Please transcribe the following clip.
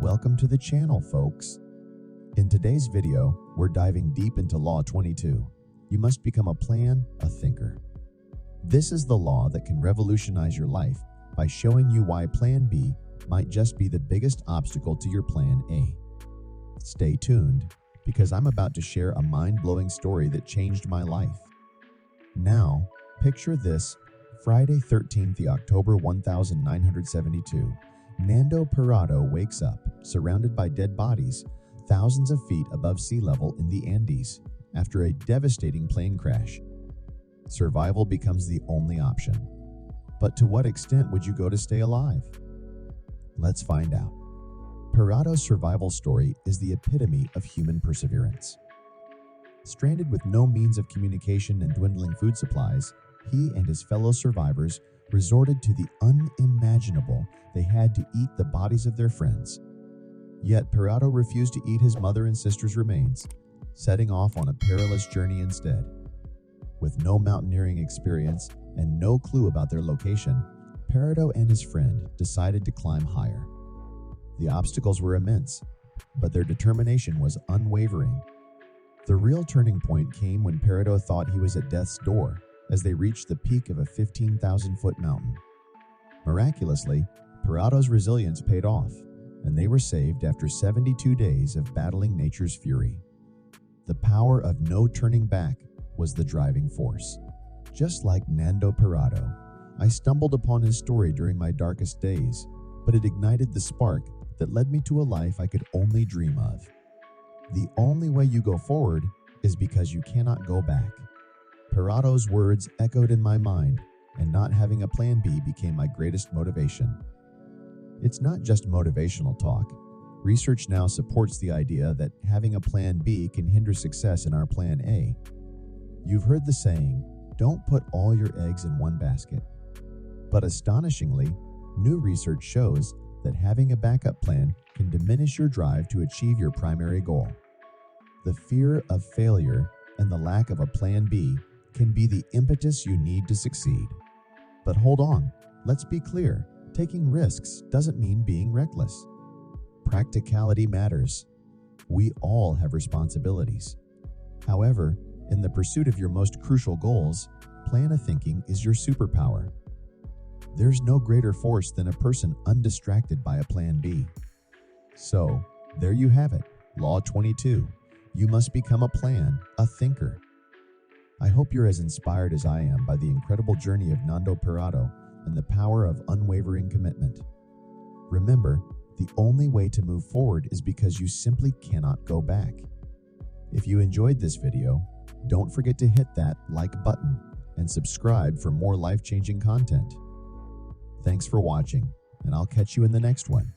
Welcome to the channel, folks. In today's video, we're diving deep into Law 22. You must become a plan, a thinker. This is the law that can revolutionize your life by showing you why Plan B might just be the biggest obstacle to your Plan A. Stay tuned, because I'm about to share a mind-blowing story that changed my life. Now, picture this: Friday 13th October 1972. Nando Parrado wakes up, surrounded by dead bodies, thousands of feet above sea level in the Andes, after a devastating plane crash. Survival becomes the only option. But to what extent would you go to stay alive? Let's find out. Parrado's survival story is the epitome of human perseverance. Stranded with no means of communication and dwindling food supplies, he and his fellow survivors resorted to the unimaginable. They had to eat the bodies of their friends. Yet Parrado refused to eat his mother and sister's remains, setting off on a perilous journey instead. With no mountaineering experience and no clue about their location, Parrado and his friend decided to climb higher. The obstacles were immense, but their determination was unwavering. The real turning point came when Parrado thought he was at death's door as they reached the peak of a 15,000-foot mountain. Miraculously, Parrado's resilience paid off, and they were saved after 72 days of battling nature's fury. The power of no turning back was the driving force. Just like Nando Parrado, I stumbled upon his story during my darkest days, but it ignited the spark that led me to a life I could only dream of. The only way you go forward is because you cannot go back. Parrado's words echoed in my mind, and not having a plan B became my greatest motivation. It's not just motivational talk. Research now supports the idea that having a plan B can hinder success in our plan A. You've heard the saying, don't put all your eggs in one basket. But astonishingly, new research shows that having a backup plan can diminish your drive to achieve your primary goal. The fear of failure and the lack of a plan B can be the impetus you need to succeed. But hold on, let's be clear. Taking risks doesn't mean being reckless. Practicality matters. We all have responsibilities. However, in the pursuit of your most crucial goals, plan of thinking is your superpower. There's no greater force than a person undistracted by a plan B. So, there you have it, Law 22. You must become a plan, a thinker. I hope you're as inspired as I am by the incredible journey of Nando Parrado and the power of unwavering commitment. Remember, the only way to move forward is because you simply cannot go back. If you enjoyed this video, don't forget to hit that like button and subscribe for more life-changing content. Thanks for watching, and I'll catch you in the next one.